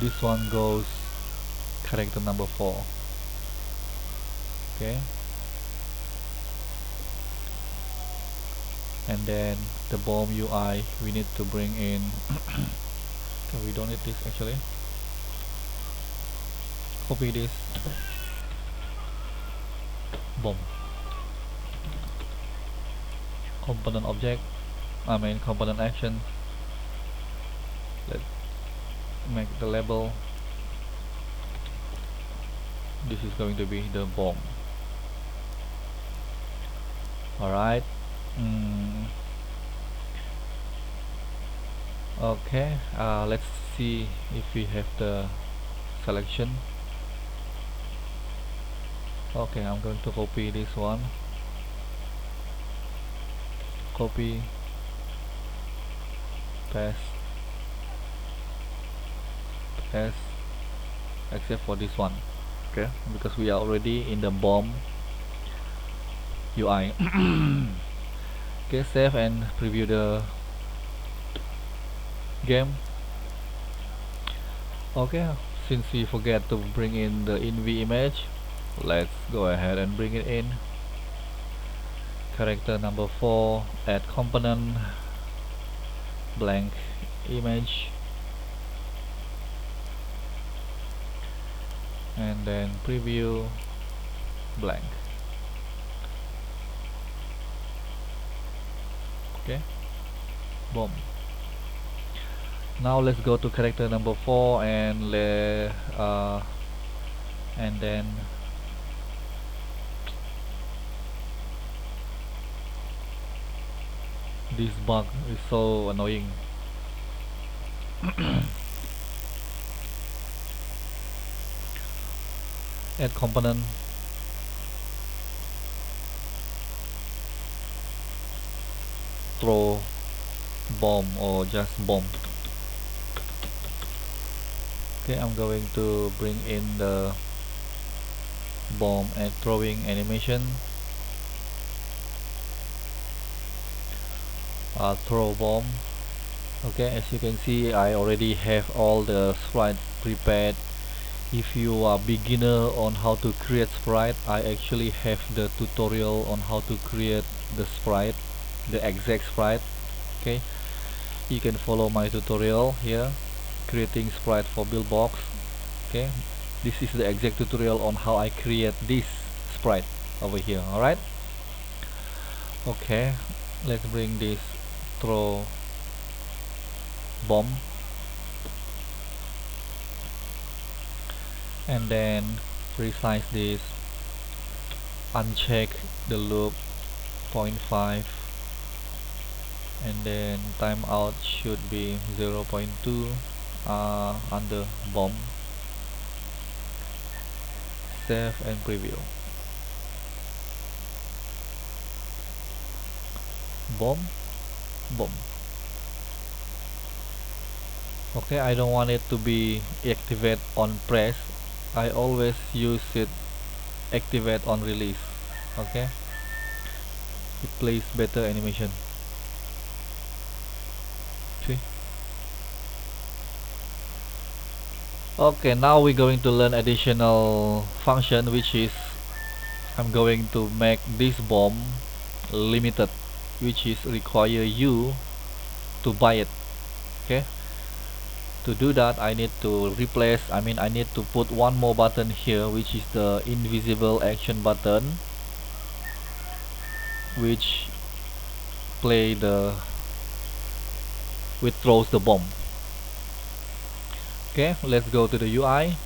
This one goes character number 4. Okay, and then the bomb UI we need to bring in. Okay, we don't need this actually. Copy this bomb component object, component action. Let's make the label. This is going to be the bomb. Alright. Okay, let's see if we have the selection. Okay, I'm going to copy this one, copy, paste, except for this one. Okay, because we are already in the bomb UI. Okay, save and preview the game. Okay, since we forget to bring in the inv image, let's go ahead and bring it in. Character number 4, add component, blank image, and then preview blank. Okay, boom. Now let's go to character number 4 and then this bug is so annoying. Add component, throw bomb or just bomb. Okay, I'm going to bring in the bomb and throwing animation. Throw bomb. Okay, as you can see, I already have all the sprites prepared. If you are beginner on how to create sprite, I actually have the tutorial on how to create the sprite, the exact sprite. Okay, you can follow my tutorial here, creating sprite for Buildbox. Okay, this is the exact tutorial on how I create this sprite over here. Alright, okay, let's bring this throw bomb, and then resize this, uncheck the loop 0.5, and then timeout should be 0.2 under bomb. Save and preview. Bomb, bomb. Okay, I don't want it to be activate on press. I always use it activate on release. Okay, it plays better animation. See? Okay, now we're going to learn additional function, which is I'm going to make this bomb limited, which is require you to buy it. Okay, to do that I need to I need to put one more button here, which is the invisible action button, which throws the bomb. Okay, let's go to the UI.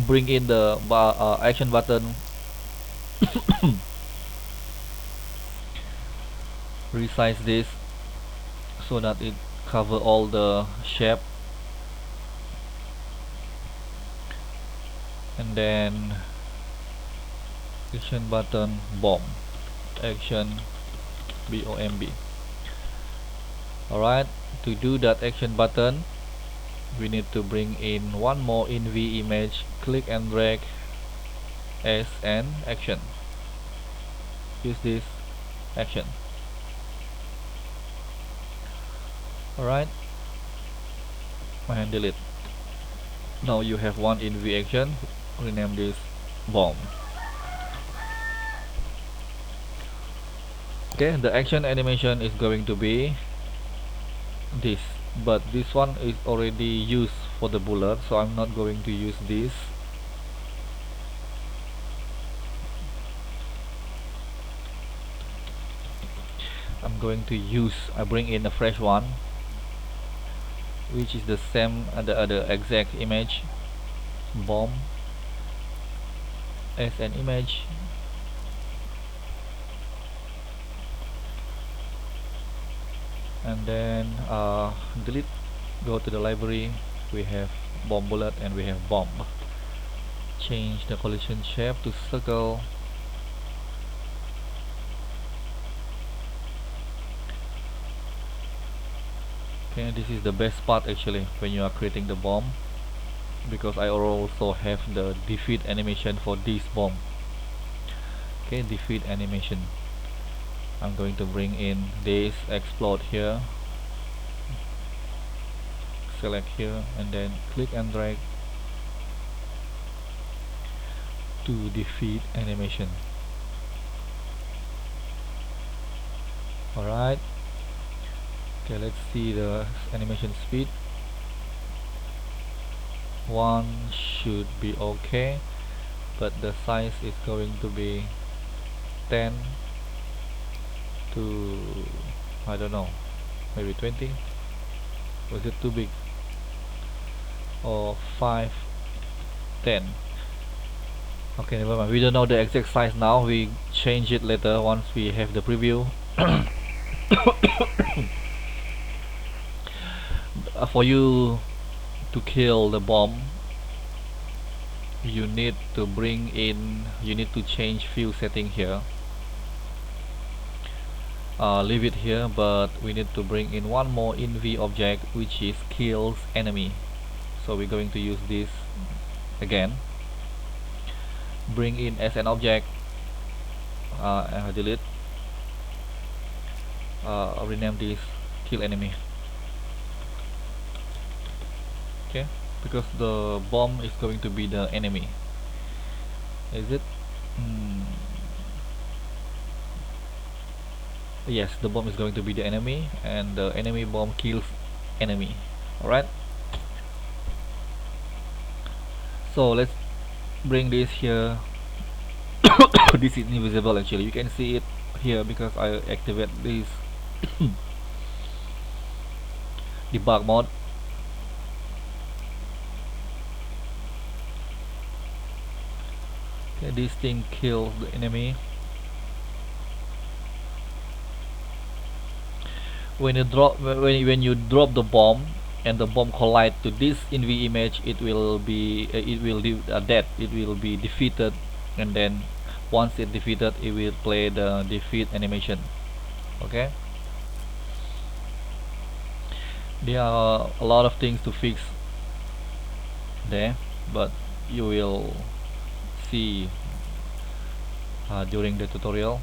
Bring in the action button. Resize this so that it cover all the shape, and then action button bomb, action BOMB. Alright, to do that action button we need to bring in one more inv image, click and drag as an action. Use this action. Alright, and delete. Now you have one inv action. Rename this bomb. Okay, the action animation is going to be this, but this one is already used for the bullet, so I'm not going to use this. I'm going to use, I bring in a fresh one, which is the same the exact image, bomb as an image, and then delete. Go to the library. We have bomb bullet and we have bomb. Change the collision shape to circle. Okay, this is the best part actually when you are creating the bomb, because I also have the defeat animation for this bomb. Okay, defeat animation. I'm going to bring in this, explode here, select here, and then click and drag to defeat animation. Alright, okay, let's see the animation speed. 1 should be okay, but the size is going to be 10 to, I don't know, maybe 20. Was it too big? Or 5, 10. Okay, never mind, we don't know the exact size now. We change it later once we have the preview. For you to kill the bomb, you need to change few setting here. Leave it here, but we need to bring in one more inv object, which is kills enemy. So we're going to use this again. Bring in as an object, delete, rename this kill enemy. Okay, because the bomb is going to be the enemy. Is it? Yes, the bomb is going to be the enemy, and the enemy bomb kills enemy. Alright, so let's bring this here. This is invisible actually, you can see it here because I activate this debug mode. Okay, this thing kills the enemy. When you drop the bomb and the bomb collide to this inv image, it will be dead. It will be defeated, and then once it defeated, it will play the defeat animation. Okay, there are a lot of things to fix there, but you will see during the tutorial.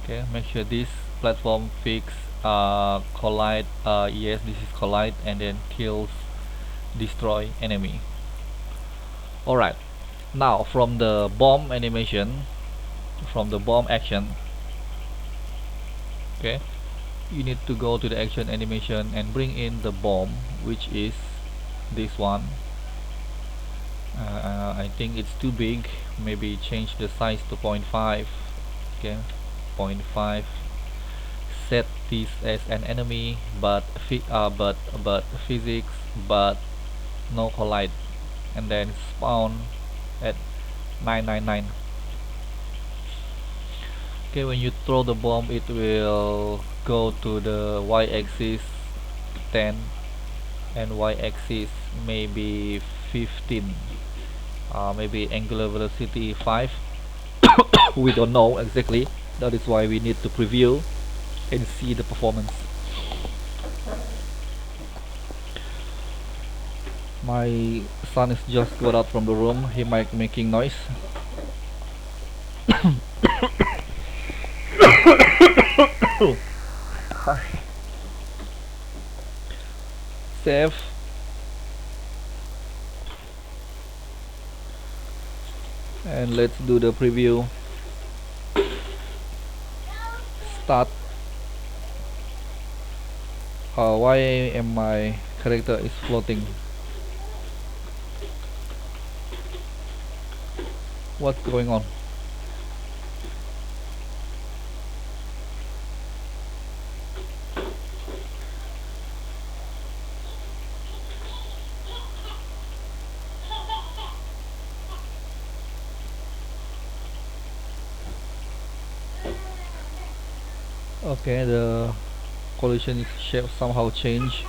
Okay, make sure this platform fix collide, yes, this is collide, and then kills destroy enemy. Alright, now from the bomb animation, from the bomb action, okay, you need to go to the action animation and bring in the bomb, which is this one. I think it's too big, maybe change the size to 0.5. okay, 0.5. Set this as an enemy, but physics, but no collide, and then spawn at 999. Okay, when you throw the bomb, it will go to the y-axis 10 and y-axis maybe 15, maybe angular velocity 5. We don't know exactly. That is why we need to preview and see the performance. My son is just got out from the room. He might making noise. Hi. save, and let's do the preview. Start. Why am my character is floating? What's going on? Okay, the collision shape somehow changed.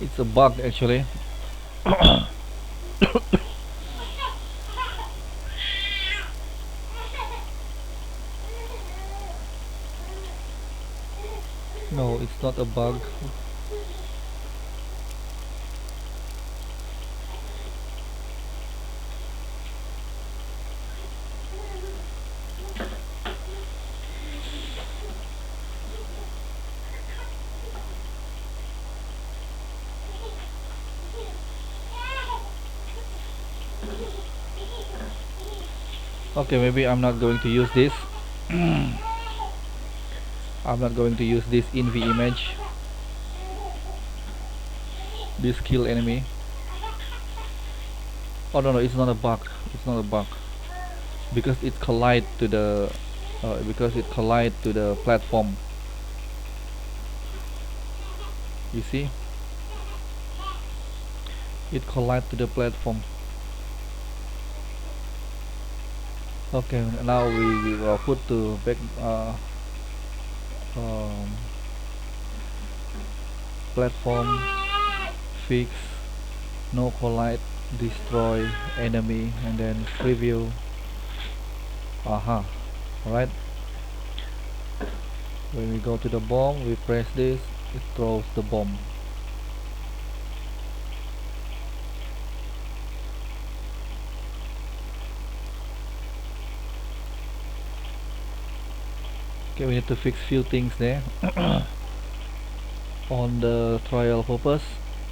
It's a bug actually. No, it's not a bug. Okay, maybe I'm not going to use this. I'm not going to use this in the image. This kill enemy. Oh no, it's not a bug. It's not a bug because it collide to the platform. You see, it collide to the platform. Okay, now we will put to back platform, fix, no collide, destroy enemy, and then preview. Aha, alright. When we go to the bomb, we press this, it throws the bomb. Okay, we need to fix few things there. On the trial purpose,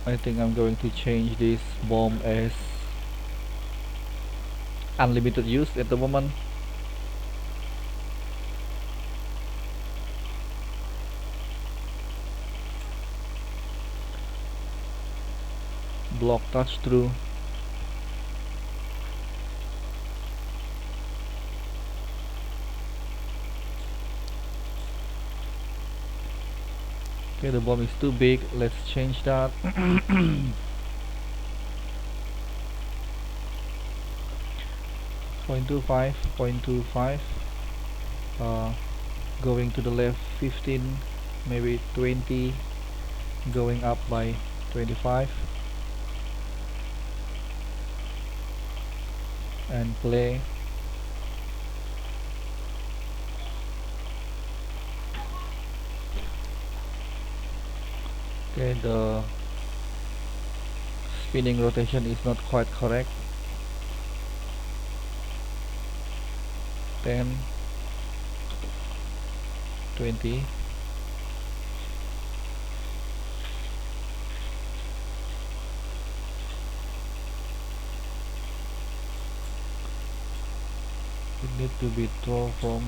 I think I'm going to change this bomb as unlimited use at the moment. Block touch through. Okay, the bomb is too big. Let's change that. 0.25, 0.25. Going to the left 15, maybe 20. Going up by 25. And play. Okay, the spinning rotation is not quite correct. 10, 20. It need to be drawn from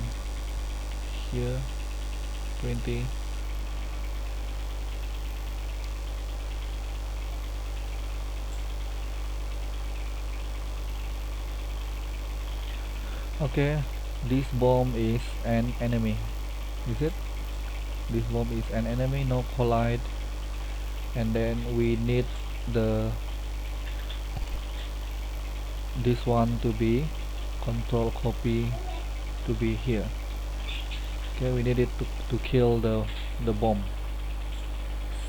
here. 20. Okay, this bomb is an enemy. Is it? This bomb is an enemy, no collide. And then we need this one to be control copy to be here. Okay, we need it to kill the bomb.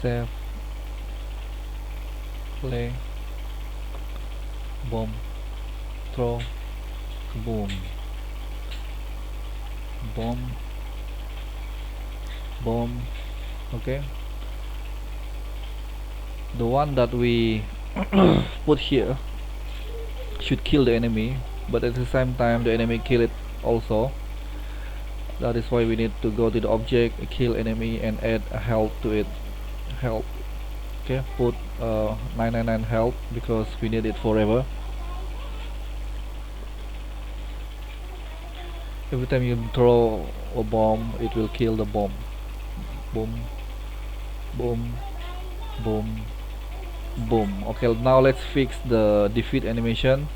save, play, bomb, throw, boom, bomb, bomb. Okay, the one that we put here should kill the enemy, but at the same time the enemy kill it also. That is why we need to go to the object, kill enemy, and add a health to it. Health. Okay, put 999 health because we need it forever. Every time you throw a bomb, it will kill the bomb. Boom, boom, boom, boom. Okay, now let's fix the defeat animation.